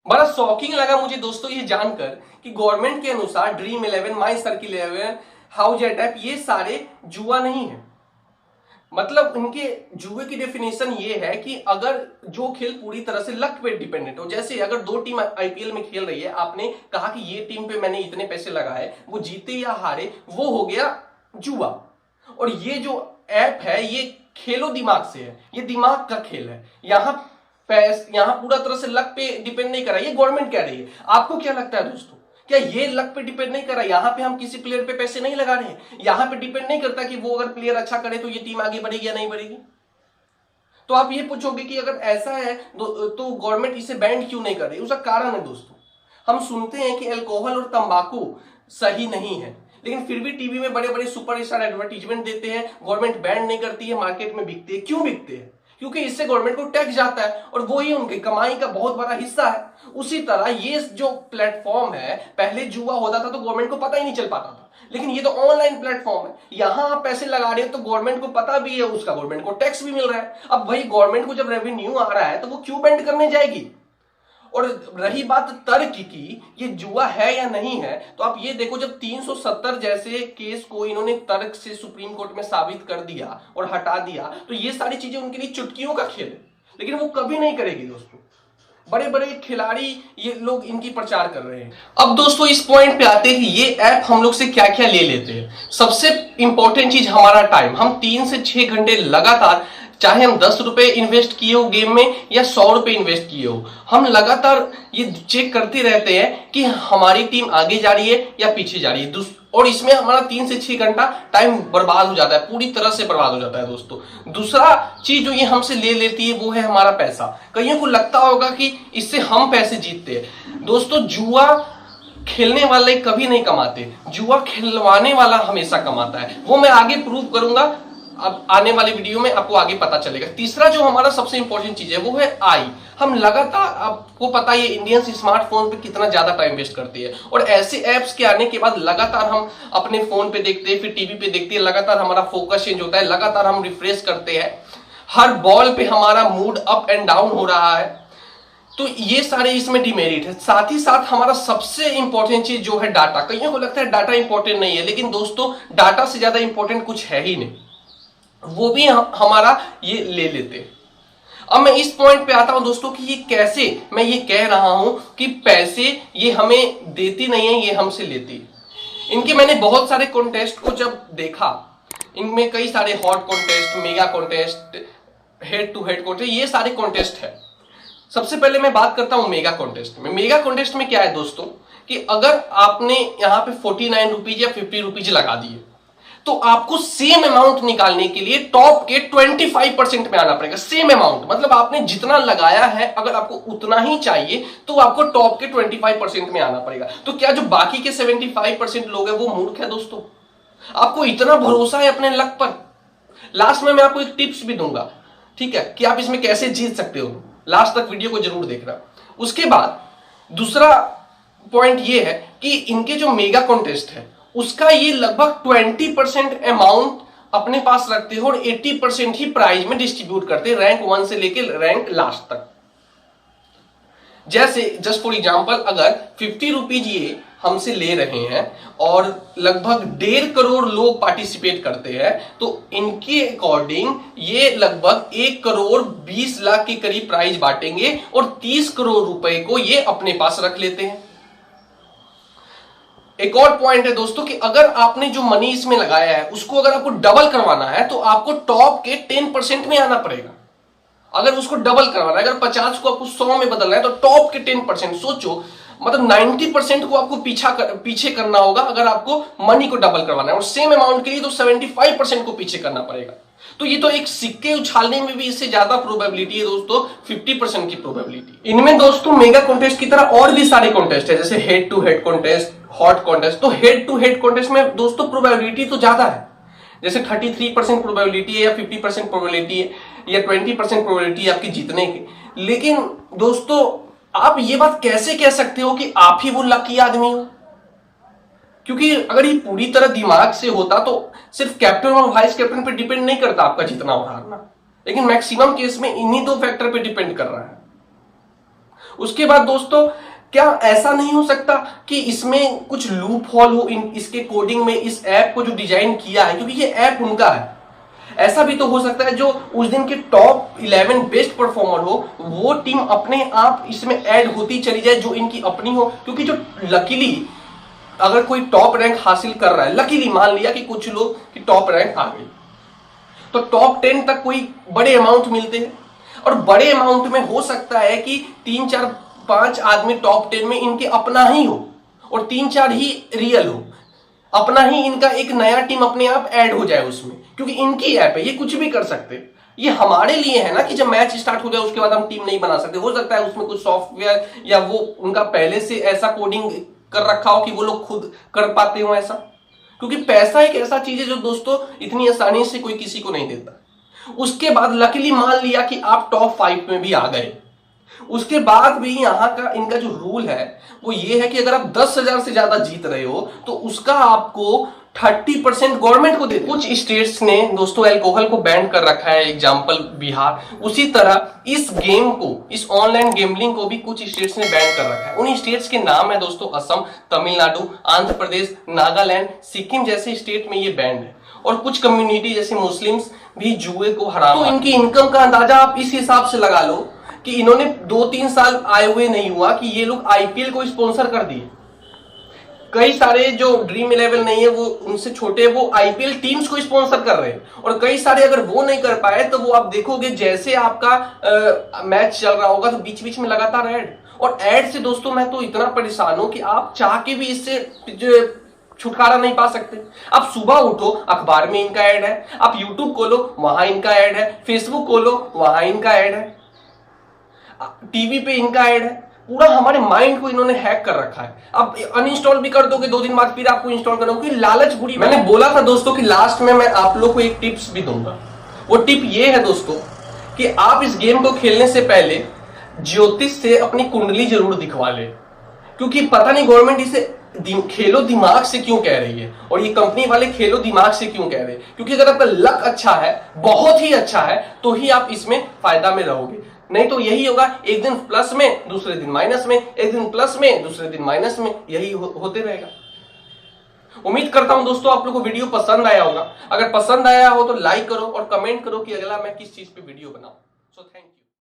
बड़ा शॉकिंग लगा मुझे दोस्तों ये जानकर कि गवर्नमेंट के अनुसार ड्रीम 11, माई सर्किल 11, हाउस एटैप ये सारे जुआ नहीं है। मतलब इनके जुए की डेफिनेशन ये है कि अगर जो खेल पूरी तरह से लक पे डिपेंडेंट हो, जैसे अगर दो टीम आईपीएल में खेल रही है, आपने कहा कि ये टीम पे मैंने इतने पैसे लगाए, वो जीते या हारे वो हो गया जुआ। और ये जो ऐप है ये खेलो दिमाग से है, ये दिमाग का खेल है। यहाँ पूरा तरह से लक पे डिपेंड नहीं कर रहा, ये गवर्नमेंट कह रही है। आपको क्या लगता है दोस्तों, क्या ये लक पे डिपेंड नहीं कर रहा? यहाँ पे हम किसी प्लेयर पे पैसे नहीं लगा रहे हैं, यहाँ पे डिपेंड नहीं करता कि वो अगर प्लेयर अच्छा करे तो ये टीम आगे बढ़ेगी या नहीं बढ़ेगी। तो आप ये पूछोगे कि अगर ऐसा है तो गवर्नमेंट इसे बैंड क्यों नहीं कर रही? उसका कारण है दोस्तों, हम सुनते हैं कि अल्कोहल और तंबाकू सही नहीं है, लेकिन फिर भी टीवी में बड़े बड़े सुपरस्टार एडवर्टीजमेंट देते हैं, गवर्नमेंट बैंड नहीं करती है, मार्केट में बिकते हैं। क्यों बिकते हैं? क्योंकि इससे गवर्नमेंट को टैक्स जाता है और वो ही उनकी कमाई का बहुत बड़ा हिस्सा है। उसी तरह ये जो प्लेटफॉर्म है, पहले जुआ होता था तो गवर्नमेंट को पता ही नहीं चल पाता था, लेकिन ये तो ऑनलाइन प्लेटफॉर्म है, यहां आप पैसे लगा रहे हो तो गवर्नमेंट को पता भी है, उसका गवर्नमेंट को टैक्स भी मिल रहा है। अब भाई गवर्नमेंट को जब रेवेन्यू आ रहा है तो वो क्यों बैंड करने जाएगी? और रही बात तर्क की ये जुआ है या नहीं है, तो आप ये देखो, जब 370 जैसे केस को इन्होंने तर्क से सुप्रीम कोर्ट में साबित कर दिया और हटा दिया, तो ये सारी चीजें उनके लिए चुटकियों का खेल है, लेकिन वो कभी नहीं करेगी दोस्तों। बड़े बड़े खिलाड़ी ये लोग इनकी प्रचार कर रहे हैं। अब दोस्तों इस पॉइंट पे आते हैं कि ये ऐप हम लोग से क्या क्या ले लेते हैं। सबसे इंपॉर्टेंट चीज हमारा टाइम। हम 3 से 6 घंटे लगातार, चाहे हम 10 रुपए इन्वेस्ट किए हो गेम में या 100 रुपए इन्वेस्ट किए हो, हम लगातार ये चेक करते रहते हैं कि हमारी टीम आगे जा रही है या पीछे जा रही है, और इसमें हमारा 3 से 6 घंटा टाइम बर्बाद हो जाता है, पूरी तरह से बर्बाद हो जाता है दोस्तों। दूसरा चीज जो ये हमसे ले लेती है वो है हमारा पैसा। कईयों को लगता होगा कि इससे हम पैसे जीतते हैं। दोस्तों जुआ खेलने वाले कभी नहीं कमाते, जुआ खिलवाने वाला हमेशा कमाता है। वो मैं आगे प्रूव करूंगा, अब आने वाले वीडियो में आपको आगे पता चलेगा। तीसरा जो हमारा सबसे इंपॉर्टेंट चीज है वो है आई। हम लगातार, आपको पता है इंडियंस स्मार्टफोन पे कितना ज्यादा टाइम वेस्ट करती है, और ऐसे ऐप्स के आने के बाद लगातार हम अपने फोन पे देखते हैं, फिर टीवी पे देखते हैं, लगातार हमारा फोकस चेंज होता है, लगातार हम रिफ्रेश करते हैं, हर बॉल पे हमारा मूड अप एंड डाउन हो रहा है। तो ये सारे इसमें डिमेरिट है। साथ ही साथ हमारा सबसे इंपॉर्टेंट चीज जो है डाटा। कईयों को लगता है डाटा इंपॉर्टेंट नहीं है, लेकिन दोस्तों डाटा से ज्यादा इंपॉर्टेंट कुछ है ही नहीं, वो भी हमारा ये ले लेते हैं। अब मैं इस पॉइंट पे आता हूं दोस्तों कि ये कैसे मैं ये कह रहा हूं कि पैसे ये हमें देती नहीं है, ये हमसे लेती है। इनके मैंने बहुत सारे कॉन्टेस्ट को जब देखा, इनमें कई सारे hot contest, mega contest, head to head contest, ये सारे कॉन्टेस्ट है। सबसे पहले मैं बात करता हूं मेगा कॉन्टेस्ट में। मेगा कॉन्टेस्ट में क्या है दोस्तों कि अगर आपने यहां पे 49 रुपीज या 50 रुपीज लगा दिए, तो आपको सेम अमाउंट निकालने के लिए टॉप के 25% में आना पड़ेगा। सेम अमाउंट मतलब आपने जितना लगाया है, अगर आपको उतना ही चाहिए तो आपको टॉप के 25% में आना पड़ेगा। तो क्या जो बाकी के 75% लोग हैं वो मूर्ख है दोस्तों? आपको इतना भरोसा है अपने लक पर? लास्ट में मैं आपको एक टिप्स भी दूंगा, ठीक है, कि आप इसमें कैसे जीत सकते हो। लास्ट तक वीडियो को जरूर देखना। उसके बाद दूसरा पॉइंट ये है कि इनके जो मेगा कॉन्टेस्ट है उसका ये लगभग 20% अमाउंट अपने पास रखते हो और 80% ही प्राइज में डिस्ट्रीब्यूट करते हैं, रैंक 1 से लेकर रैंक लास्ट तक। जैसे जस्ट फॉर एग्जांपल, अगर 50 रुपीज ये हमसे ले रहे हैं और लगभग 1.5 करोड़ लोग पार्टिसिपेट करते हैं, तो इनके अकॉर्डिंग ये लगभग 1 करोड़ 20 लाख के करीब प्राइज बांटेंगे और 30 करोड़ रुपए को ये अपने पास रख लेते हैं। एक और पॉइंट है दोस्तों कि अगर आपने जो मनी इसमें लगाया है उसको अगर आपको डबल करवाना है तो आपको टॉप के 10% में आना पड़ेगा। अगर उसको डबल करवाना है, अगर 50 को आपको 100 में बदलना है तो टॉप के 10%, सोचो मतलब 90% को आपको पीछे करना होगा अगर आपको मनी को डबल करवाना है, और सेम अमाउंट के लिए तो 75% को पीछे करना पड़ेगा। तो ये तो एक सिक्के उछालने में भी इससे ज्यादा प्रोबेबिलिटी है दोस्तों, 50% की प्रोबेबिलिटी। इनमें दोस्तों मेगा कॉन्टेस्ट की तरह और भी सारे कॉन्टेस्ट है, जैसे head to head contest, hot contest. तो हेड टू हेड कॉन्टेस्ट में दोस्तों प्रोबेबिलिटी तो ज्यादा है, जैसे 33% प्रोबेबिलिटी है या 50% प्रोबेबिलिटी है या 20% प्रोबेबिलिटी आपकी जीतने की। लेकिन दोस्तों आप ये बात कैसे कह सकते हो कि आप ही वो लकी आदमी हो? क्योंकि अगर ये पूरी तरह दिमाग से होता तो सिर्फ कैप्टन और वाइस कैप्टन पे डिपेंड नहीं करता आपका जीतना और हारना, लेकिन मैक्सिमम केस में इन्हीं 2 फैक्टर पे डिपेंड कर रहा है। उसके बाद दोस्तों, क्या ऐसा नहीं हो सकता कि इसमें कुछ लूप होल हो इसके कोडिंग में, इस ऐप को जो डिजाइन किया है, क्योंकि ये ऐप उनका है। ऐसा भी तो हो सकता है जो उस दिन के टॉप 11 बेस्ट परफॉर्मर हो, वो टीम अपने आप इसमें ऐड होती चली जाए जो इनकी अपनी हो। क्योंकि जो लकीली अगर कोई टॉप रैंक हासिल कर रहा है, लकीली मान लिया कि कुछ लोग की टॉप रैंक आ गई, तो टॉप 10 तक कोई बड़े अमाउंट मिलते हैं। और बड़े अमाउंट में हो सकता है कि 3 4 5 आदमी टॉप 10 में इनके अपना ही हो और 3 4 ही रियल हो, अपना ही इनका एक नया टीम अपने आप ऐड हो जाए उसमें, क्योंकि इनकी ऐप है, ये कुछ भी कर सकते। ये हमारे लिए है ना कि जब मैच स्टार्ट हो जाए उसके बाद हम टीम नहीं बना सकते। हो सकता है उसमें कुछ सॉफ्टवेयर या वो उनका पहले से ऐसा कोडिंग कर रखा हो कि वो लोग खुद कर पाते हो ऐसा। क्योंकि पैसा एक ऐसा चीज है जो दोस्तों इतनी आसानी से कोई किसी को नहीं देता। उसके बाद लकीली मान लिया कि आप टॉप 5 में भी आ गए, उसके बाद भी यहाँ का इनका जो रूल है वो ये है कि अगर आप 10,000 से ज्यादा जीत रहे हो तो उसका आपको 30% गवर्नमेंट को दे। कुछ स्टेट्स ने दोस्तों अल्कोहल को बैन कर रखा है, एग्जांपल बिहार। उसी तरह इस गेम को, इस ऑनलाइन गेमलिंग को भी कुछ स्टेट्स ने बैन कर रखा है। उन स्टेट्स के नाम है दोस्तों असम, तमिलनाडु, आंध्र प्रदेश, नागालैंड, सिक्किम जैसे स्टेट में ये बैन है। और कुछ कम्युनिटी जैसे मुस्लिम्स भी जुए को हराम। तो इनकी इनकम का अंदाजा आप इस हिसाब से लगा लो कि इन्होंने 2-3 साल आए हुए नहीं हुआ कि ये लोग आईपीएल को स्पॉन्सर कर दिए। कई सारे जो ड्रीम 11 नहीं है, वो उनसे छोटे, वो आईपीएल टीम्स को स्पॉन्सर कर रहे हैं। और कई सारे अगर वो नहीं कर पाए तो वो आप देखोगे जैसे आपका मैच चल रहा होगा तो बीच बीच में लगातार ऐड। और ऐड से दोस्तों मैं तो इतना परेशान हूं कि आप चाह के भी इससे छुटकारा नहीं पा सकते। आप सुबह उठो, अखबार में इनका ऐड है, आप यूट्यूब खोलो वहां इनका ऐड है, फेसबुक खोलो वहां इनका ऐड है, टीवी पे इनका ऐड है। पूरा हमारे माइंड को इन्होंने हैक कर रखा है। अब अनइंस्टॉल भी कर दोगे 2 दिन बाद फिर आपको इंस्टॉल करना होगा, लालच बुरी। मैंने बोला था दोस्तों कि लास्ट में मैं आप लोग को एक टिप्स भी दूंगा। वो टिप ये है दोस्तों कि आप इस गेम को खेलने से पहले ज्योतिष से अपनी कुंडली जरूर दिखवा ले। क्योंकि पता नहीं गवर्नमेंट इसे खेलो दिमाग से क्यों कह रही है और ये कंपनी वाले खेलो दिमाग से क्यों कह रहे हैं। क्योंकि अगर आपका लक अच्छा है, बहुत ही अच्छा है, तो ही आप इसमें फायदा में रहोगे। नहीं तो यही होगा, एक दिन प्लस में दूसरे दिन माइनस में, एक दिन प्लस में दूसरे दिन माइनस में, यही होते रहेगा। उम्मीद करता हूं दोस्तों आप लोगों को वीडियो पसंद आया होगा। अगर पसंद आया हो तो लाइक करो और कमेंट करो कि अगला मैं किस चीज पे वीडियो बनाऊं। So thank you.